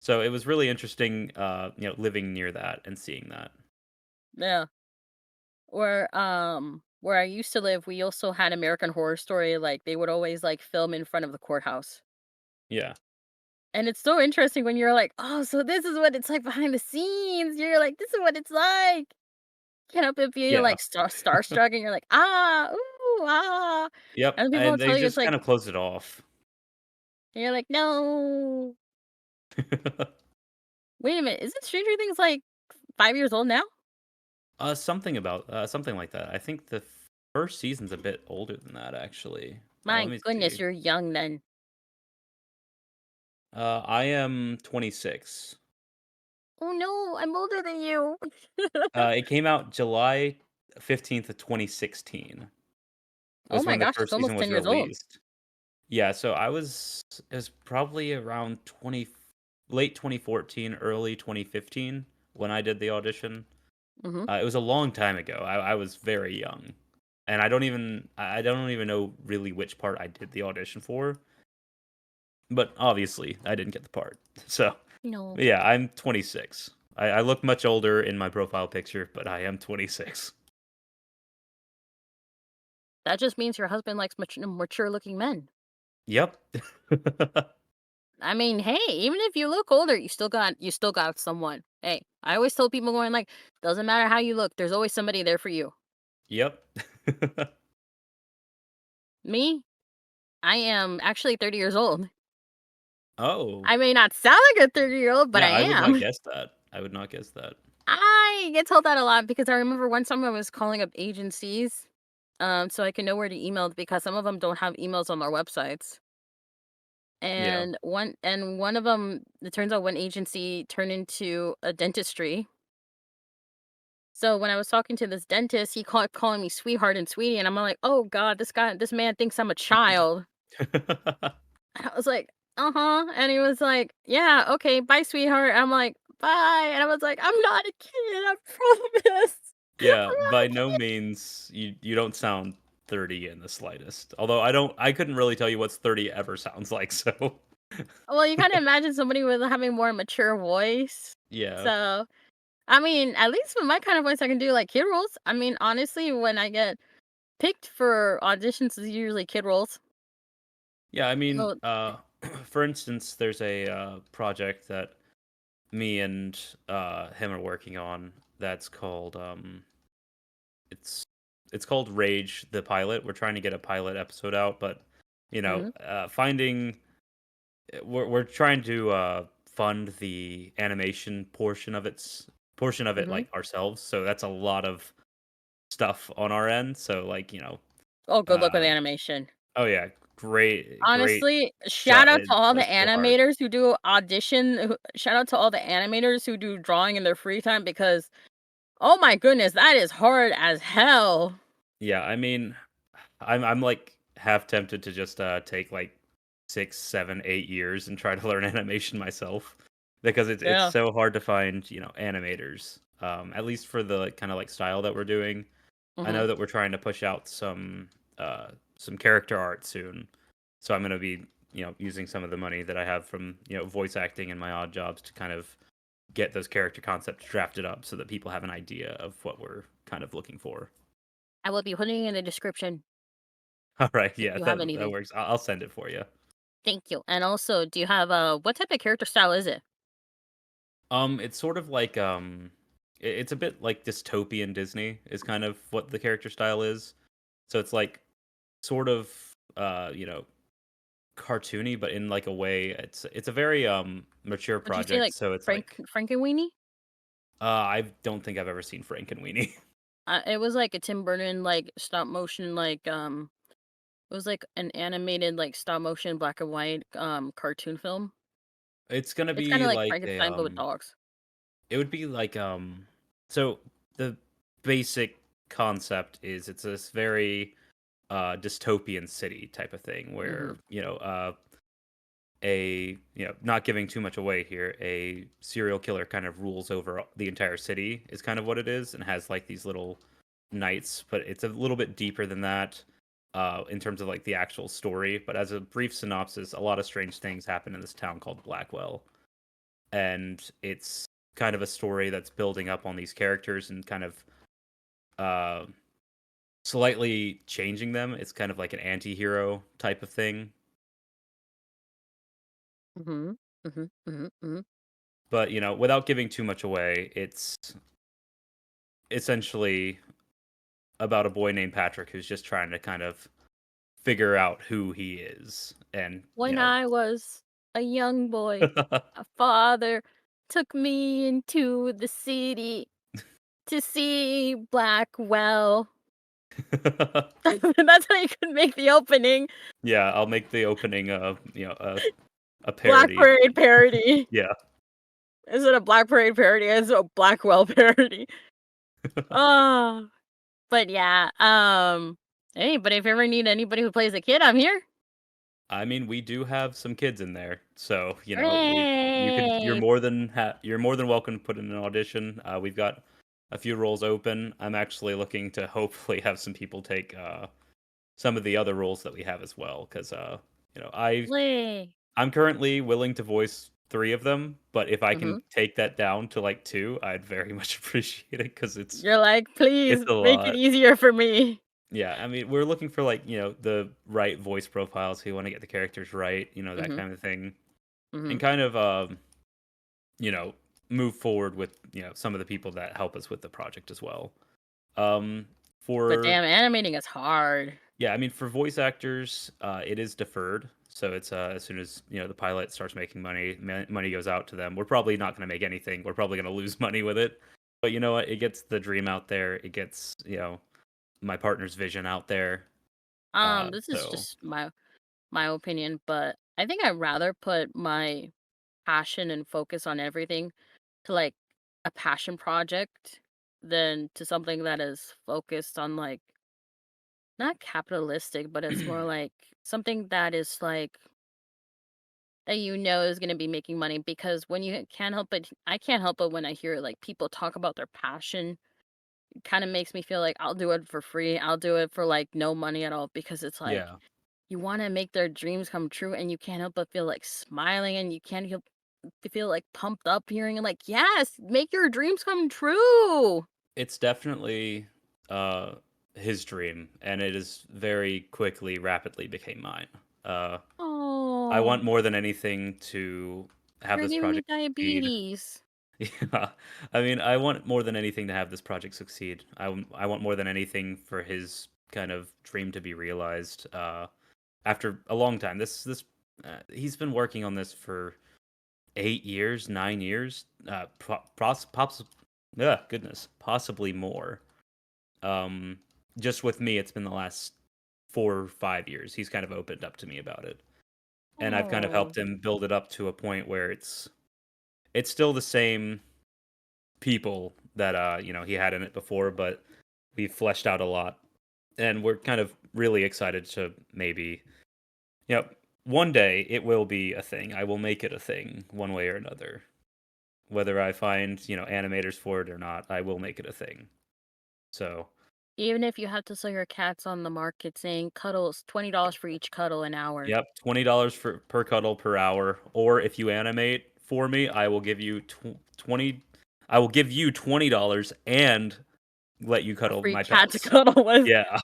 So it was really interesting, living near that and seeing that. Yeah. Where I used to live, we also had American Horror Story, like, they would always, like, film in front of the courthouse. Yeah. And it's so interesting when you're like, "Oh, so this is what it's like behind the scenes." You're like, "This is what it's like." Can't help but feel, Yeah. like, starstruck, and you're like, "Ah, ooh, ah." Yep. And people And they tell you it's just like kind of closed it off. and you're like, "No." Wait a minute, isn't Stranger Things, like, 5 years old now? Something like that. I think the first season's a bit older than that, actually. Let My me goodness, see. you're young then. I am 26. "Oh, no, I'm older than you." It came out July 15th of 2016 Oh was my when the gosh, it's first season almost 10 was years old. released. Yeah, so it was probably around late 2014, early 2015 when I did the audition. Mhm. It was a long time ago. I was very young, and I don't even know really which part I did the audition for. But obviously, I didn't get the part. So No. yeah, I'm 26. I look much older in my profile picture, but I am 26. That just means your husband likes mature-looking men. Yep. I mean, hey, even if you look older, you still got someone. Hey, I always tell people going like, doesn't matter how you look, there's always somebody there for you. Yep. Me, I am actually 30 years old. Oh. I may not sound like a 30-year-old, but Yeah, I I would not am. guess that. I would not guess that. I get told that a lot because I remember one time I was calling up agencies, so I can know where to email because some of them don't have emails on their websites. Yeah. And one of them, it turns out one agency turned into a dentistry. So when I was talking to this dentist, he called calling me sweetheart and sweetie, and I'm like, "Oh god, this man thinks I'm a child." I was like, "Uh-huh." And he was like, "Yeah, okay, bye, sweetheart." I'm like, "Bye." And I was like, "I'm not a kid, I promise. Yeah, I'm not by a no kid." means you don't sound 30 in the slightest. Although I couldn't really tell you what's 30 ever sounds like, so Well, you kinda imagine somebody with having more mature voice. yeah. So, I mean, at least with my kind of voice, I can do, like, kid roles. I mean, honestly, when I get picked for auditions, it's usually kid roles. Yeah, I mean, So for instance, there's a, project that me and, him are working on that's called, it's it's called Rage the Pilot. We're trying to get a pilot episode out, but, mhm, finding we're trying to, fund the animation portion of it, mhm. like, ourselves, so that's a lot of stuff on our end, so, like, Oh, good luck with uh animation. oh, yeah, great Honestly, shout job. out to all the It's so hard. animators who do shout out to all the animators who do drawing in their free time because, oh my goodness, that is hard as hell. Yeah, I mean, I'm, like, half tempted to just, take, like, 6, 7, 8 years and try to learn animation myself because it's Yeah. so hard to find, animators, at least for the, like, kinda, like, style that we're doing. I Mhm. know that we're trying to push out some character art soon, so I'm gonna be, using some of the money that I have from, voice acting and my odd jobs to kind of get those character concepts drafted up so that people have an idea of what we're kind of looking for. I will be putting in the description Alright, if yeah, you have that anything. works. I'll send it for you. Thank you. And also, do you have what type of character style is it? It's sort of like, it's a bit like dystopian Disney is kind of what the character style is. So it's like sort of, cartoony, but in like a way it's a very, mature Would you say project, like so it's like, Frankenweenie? I don't think I've ever seen Frankenweenie. It was like a Tim Burton like stop motion it was like an animated like stop motion black and white cartoon film. It's gonna It's kind be of like like a, Frankenstein but with dogs. it would be like, so the basic concept is it's this very, dystopian city type of thing Mhm. where, not giving too much away here, a serial killer kind of rules over the entire city is kind of what it is and has like these little knights, but it's a little bit deeper than that, in terms of like the actual story. But as a brief synopsis, a lot of strange things happen in this town called Blackwell, and it's kind of a story that's building up on these characters and kind of, uh, slightly changing them. It's kind of like an anti-hero type of thing. Mhm. Mhm. Mhm. Mhm. But, without giving too much away, it's essentially about a boy named Patrick who's just trying to kind of figure out who he is. And, When I was a young boy, a father took me into the city to see Blackwell. That's how you could make the opening. Yeah, I'll make the opening, a Black parody. Parade parody. Yeah. Is it a Black Parade parody? It's a Blackwell parody. Oh, but yeah, hey, but if you ever need anybody who plays a kid, I'm here. I mean, we do have some kids in there, so, we Hooray! you're more than welcome to put in an audition. We've got a few roles open. I'm actually looking to hopefully have some people take, some of the other roles that we have as well, because, you know, I Slay. I'm currently willing to voice 3 of them, but if I can Mhm. take that down to, like, 2, I'd very much appreciate it because You're like, it's "Please a make it lot. easier for me." Yeah, I mean, we're looking for, like, the right voice profiles, we wanna get the characters right, that Mhm, kind of thing, and mhm. kind of, you know, move forward with, some of the people that help us with the project as well. Um, But for damn, animating is hard. Yeah, I mean, for voice actors, it is deferred. So it's, as soon as the pilot starts making money, money goes out to them. We're probably not going to make anything. We're probably going to lose money with it. But you know what? It gets the dream out there. It gets my partner's vision out there. This is So just my opinion, but I think I'd rather put my passion and focus on everything to like a passion project than to something that is focused on like not capitalistic, but it's more like something that is like that you know is going to be making money because when you can't help it I can't help it when I hear like people talk about their passion Kinda makes me feel like I'll do it for free, I'll do it for, like, no money at all because it's like, Yeah. you wanna make their dreams come true, and you can't help but feel like smiling, and you can't help to feel, like, pumped up hearing it like, "Yes, make your dreams come true!" It's definitely, uh, his dream, and it is very quickly, rapidly became mine. Uh, I Oh, want more than anything to have you're this giving me project succeed. diabetes. Yeah. I mean, I want more than anything to have this project succeed. I want more than anything for his kind of dream to be realized, after a long time. He's been working on this for 8 years, 9 years, goodness, possibly more. Um, just with me, it's been the last 4 or 5 years. He's kind of opened up to me about it, and I've kind of Oh, helped him build it up to a point where it's still the same people that, he had in it before, but we've fleshed out a lot, and we're kind of really excited to maybe, you know, one day it will be a thing. I will make it a thing one way or another. Whether I find, animators for it or not, I will make it a thing. So, even if you have to sell your cats on the market saying cuddles, $20 for each cuddle an hour. yep, $20 for per cuddle per hour, or if you animate for me, I will give you 20 I will give you $20 and let you A cuddle free my cat to pets. cuddle with. Yeah,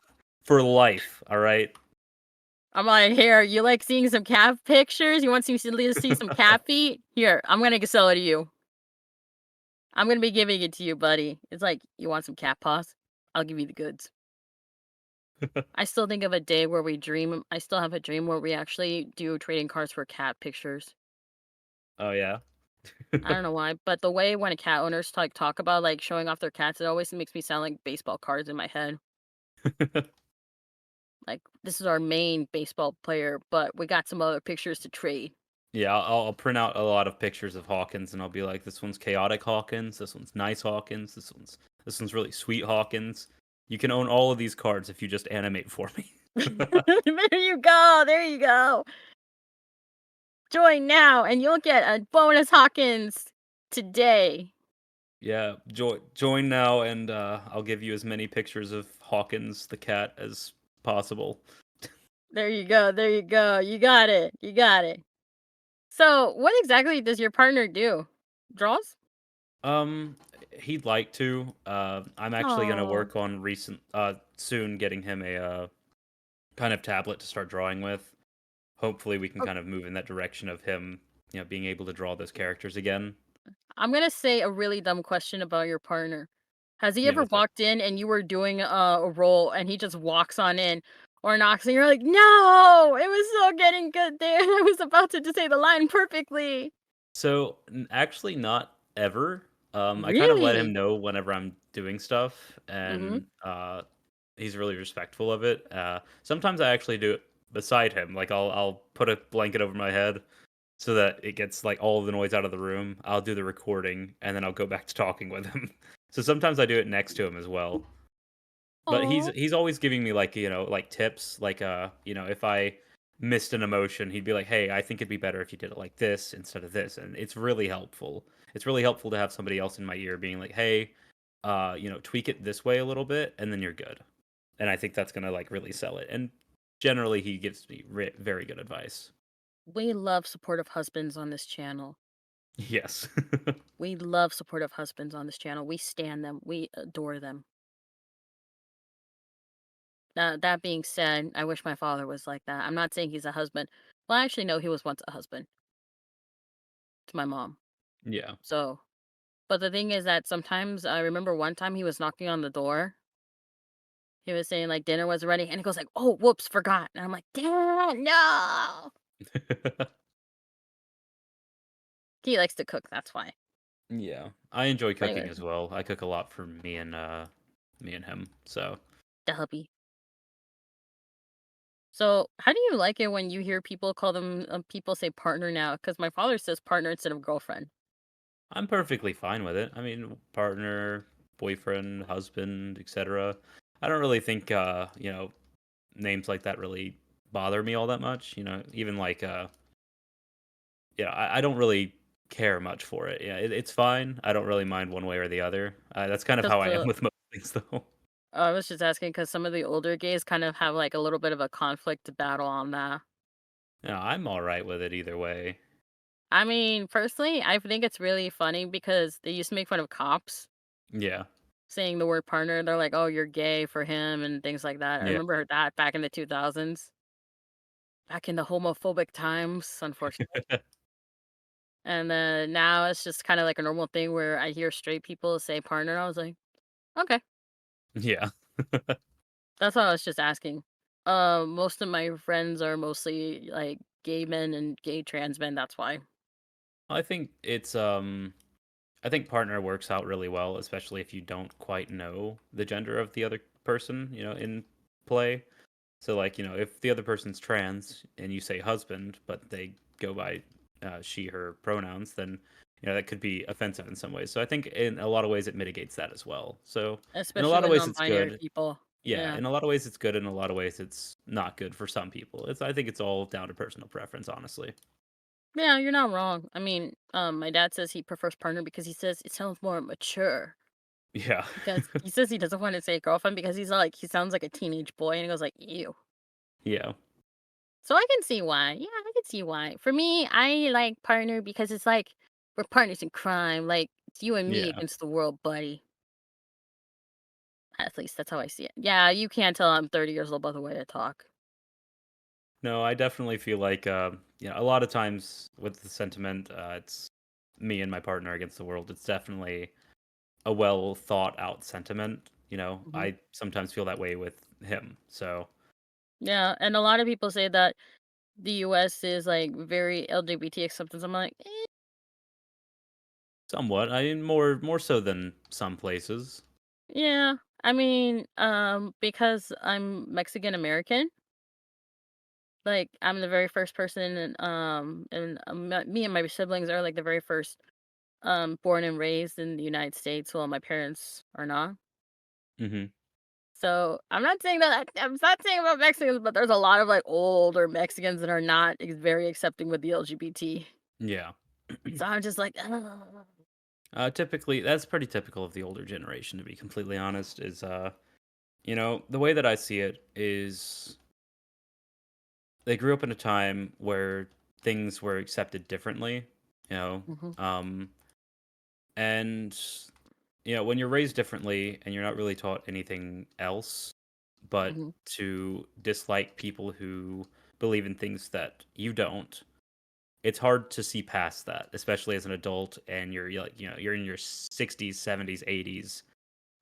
for life, alright? I'm like, "Here, you like seeing some cat pictures? You want to see some cat feet? Here, I'm gonna sell it to you. I'm gonna be giving it to you, buddy." It's like, "You want some cat paws? I'll give you the goods." I still think of a day where we dream I still have a dream where we actually do trading cards for cat pictures. Oh, yeah? I don't know why, but the way when a cat owners, like, talk about, like, showing off their cats, it always makes me sound like baseball cards in my head. Like, "This is our main baseball player, but we got some other pictures to trade." Yeah, I'll print out a lot of pictures of Hawkins, and I'll be like, "This one's chaotic Hawkins, this one's nice Hawkins, this one's really sweet Hawkins. You can own all of these cards if you just animate for me." There you go, there you go. Join now and you'll get a bonus Hawkins today. Yeah, join now, and, I'll give you as many pictures of Hawkins the cat as possible. There you go, there you go. You got it, you got it. So, what exactly does your partner do? Draws? Um, he'd like to. I'm actually gonna Oh, work on soon getting him a, kind of tablet to start drawing with. Hopefully, we can oh, kind of move in that direction of him, being able to draw those characters again. I'm gonna say a really dumb question about your partner. Has he Yeah, ever what's up? walked in and you were doing a role and he just walks on in or knocks and you're like, no, it was so getting good there. I was about to just say the line perfectly. So, actually not ever. I kind of let him Really? know whenever I'm doing stuff, Mm-hmm. and, he's really respectful of it. Sometimes I actually do it beside him, like, I'll put a blanket over my head so that it gets, like, all of the noise out of the room. I'll do the recording, and then I'll go back to talking with him. So sometimes I do it next to him as well. But he's Oh. he's always giving me, like, like, tips, like, if I missed an emotion, he'd be like, "Hey, I think it'd be better if you did it like this instead of this," and it's really helpful. It's really helpful to have somebody else in my ear being like, "Hey, tweak it this way a little bit, and then you're good." And I think that's gonna, like, really sell it, and generally, he gives me very good advice. We love supportive husbands on this channel. Yes. We love supportive husbands on this channel. We stand them. We adore them. That being said, I wish my father was like that. I'm not saying he's a husband. Well, I actually know he was once a husband to my mom. Yeah. So, but the thing is that sometimes I remember one time he was knocking on the door. He was saying like dinner was ready, and he goes like, "Oh, whoops, forgot." And I'm like, "Dad, no." He likes to cook. That's why. Yeah. I enjoy But cooking anyway, as well. I cook a lot for me and him, so the hubby. So, how do you like it when you hear people call them people say partner now? Because my father says partner instead of girlfriend. I'm perfectly fine with it. I mean, partner, boyfriend, husband, etc. I don't really think names like that really bother me all that much. Even like I don't really care much for it. Yeah, it's fine. I don't really mind one way or the other. That's kind of Does how I am the with most. things though. I was just asking because some of the older gays kind of have, like, a little bit of a conflict battle on that. Yeah, I'm alright with it either way. I mean, personally, I think it's really funny because they used to make fun of cops Yeah. saying the word partner. They're like, "Oh, you're gay for him," and things like that. I Yeah. remember that back in the 2000s, back in the homophobic times, unfortunately. And then now it's just kinda like a normal thing where I hear straight people say partner, and I was like, "Okay." Yeah. That's why I was just asking. Most of my friends are mostly, like, gay men and gay trans men, that's why. I think I think partner works out really well, especially if you don't quite know the gender of the other person, in play. So, like, if the other person's trans and you say husband, but they go by she, her pronouns, then, that could be offensive in some ways. So I think in a lot of ways it mitigates that as well. So in a Especially lot of with ways it's non-binary good. people. Yeah, Yeah. in a lot of ways it's good. In a lot of ways it's not good for some people. I think it's all down to personal preference, honestly. Yeah, you're not wrong. I mean, my dad says he prefers partner because he says it sounds more mature. Yeah. Because he says he doesn't wanna say girlfriend because he's like he sounds like a teenage boy, and he goes like, "Ew." Yeah. So I can see why. Yeah, I can see why. For me, I like partner because it's like we're partners in crime. Like it's you and me Yeah. against the world, buddy. At least that's how I see it. Yeah, you can't tell I'm 30 years old by the way I talk. No, I definitely feel like, a lot of times with the sentiment, it's me and my partner against the world. It's definitely a well thought out sentiment. Mhm. I sometimes feel that way with him. So Yeah, and a lot of people say that the US is like very LGBT acceptance. I'm like, somewhat, I mean, more so than some places. yeah. I mean, because I'm Mexican American, like I'm the very first person, me and my siblings are like the very first born and raised in the United States, while my parents are not. Hmm. So I'm not saying that I'm not saying about Mexicans, but there's a lot of like older Mexicans that are not very accepting with the LGBT. Yeah. So I'm just like, "Ugh." Typically, that's pretty typical of the older generation. To be completely honest, is the way that I see it is they grew up in a time where things were accepted differently. You know, Mhm, um, and when you're raised differently and you're not really taught anything else but mhm, to dislike people who believe in things that you don't, it's hard to see past that, especially as an adult and you're like, you're in your 60s, 70s, 80s.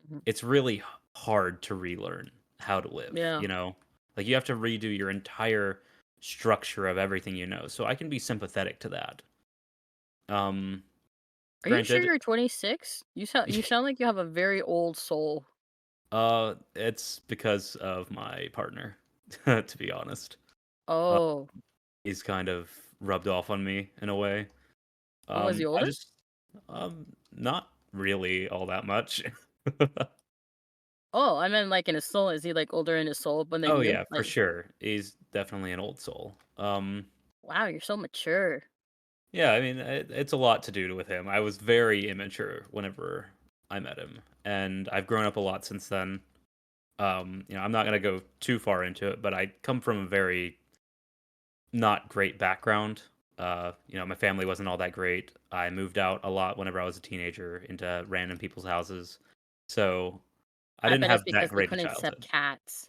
mhm. It's really hard to relearn how to live, Yeah. Like you have to redo your entire structure of everything you know. So I can be sympathetic to that. Um Are you sure Granted, you're 26? You sound like you have a very old soul. it's because of my partner, to be honest. Uh, Oh, he's kind of rubbed off on me in a way. oh, is he I older? just not really all that much. Oh, I meant like in his soul. Is he like older in his soul than Oh you? yeah, for Like, sure. He's definitely an old soul. wow, you're so mature. Yeah, I mean, it's a lot to do with him. I was very immature whenever I met him, and I've grown up a lot since then. I'm not gonna go too far into it, but I come from a very not great background. My family wasn't all that great. I moved out a lot whenever I was a teenager into random people's houses. So I I didn't bet it's have that because they great a couldn't accept childhood. cats.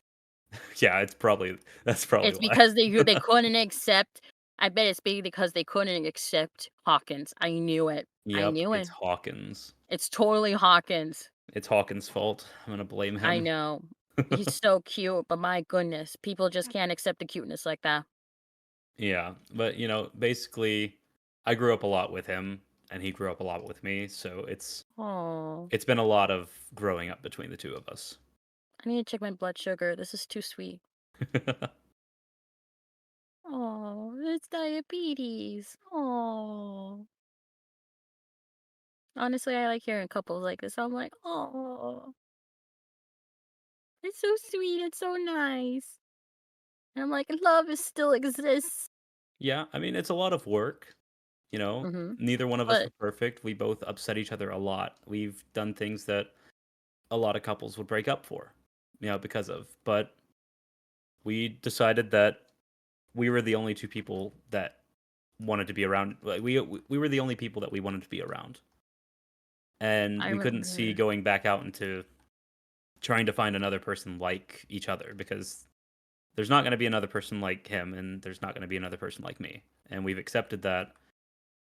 Yeah, that's probably It's why. because they couldn't accept. I bet it's because they couldn't accept Hawkins. I knew it. I Yep, knew it's it. Hawkins. It's totally Hawkins. It's Hawkins' fault. I'm gonna blame I him. know. He's so cute, but my goodness, people just can't accept the cuteness like that. Yeah, but basically, I grew up a lot with him, and he grew up a lot with me. So Oh, it's been a lot of growing up between the two of us. I need to check my blood sugar. This is too sweet. Oh, it's diabetes. Oh. Honestly, I like hearing couples like this. I'm like, oh, it's so sweet. It's so nice. And I'm like, love is still exists. Yeah, I mean, it's a lot of work, Mm-hmm. Neither one of us are But perfect. We both upset each other a lot. We've done things that a lot of couples would break up for, because of. But we decided that we were the only two people that wanted to be around. Like we were the only people that we wanted to be around, and I we couldn't see remember. going back out into trying to find another person like each other because there's not going to be another person like him, and there's not going to be another person like me, and we've accepted that,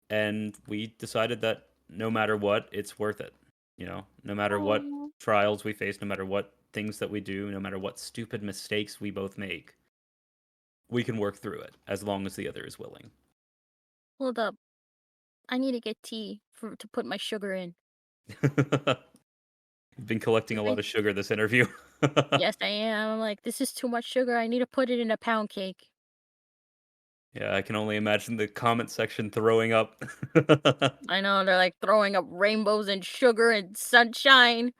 and we decided that no matter what, it's worth it. No matter what Oh, trials we face, no matter what things that we do, no matter what stupid mistakes we both make, we can work through it as long as the other is willing. hold up. I need to get tea to put my sugar in. You've been collecting a It's lot been of sugar this interview. Yes, I am. I'm like, this is too much sugar. I need to put it in a pound cake. Yeah, I can only imagine the comment section throwing up. I know they're like throwing up rainbows and sugar and sunshine.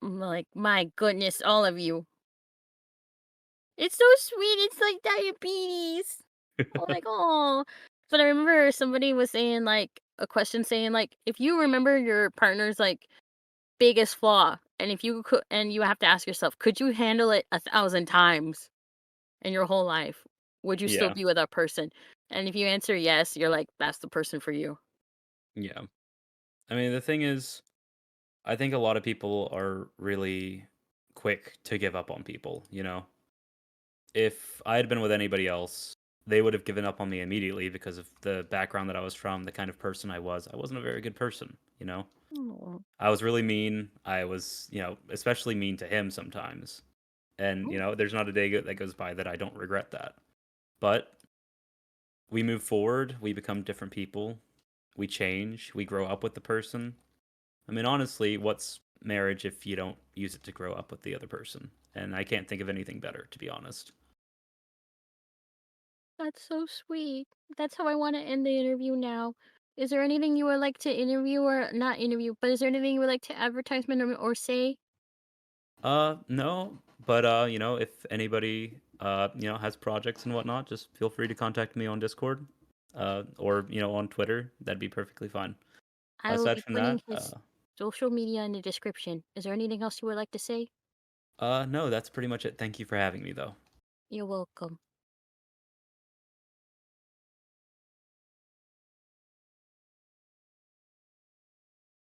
I'm like, my goodness, all of you. It's so sweet. It's like diabetes. I'm like, oh. But I remember somebody was saying like a question saying like, if you remember your partner's like biggest flaw, and if you could, and you have to ask yourself, could you handle it 1,000 times in your whole life? Would you still Yeah, be with that person? And if you answer yes, you're like, that's the person for you. yeah. I mean, the thing is, I think a lot of people are really quick to give up on people. If I had been with anybody else, they would have given up on me immediately because of the background that I was from, the kind of person I was. I wasn't a very good person. Oh. I was really mean. I was, especially mean to him sometimes. And, Oh, there's not a day that goes by that I don't regret that. But we move forward, we become different people, we change, we grow up with the person. I mean, honestly, what's marriage if you don't use it to grow up with the other person? And I can't think of anything better, to be honest. that's so sweet. That's how I want to end the interview now. Is there anything you would like to interview or not interview, but is there anything you would like to advertisement or say? No, but if anybody has projects and whatnot, just feel free to contact me on Discord, or on Twitter. That'd be perfectly fine. I will Aside be from putting that, his social media in the description. Is there anything else you would like to say? no, that's pretty much it. Thank you for having me, though. You're welcome.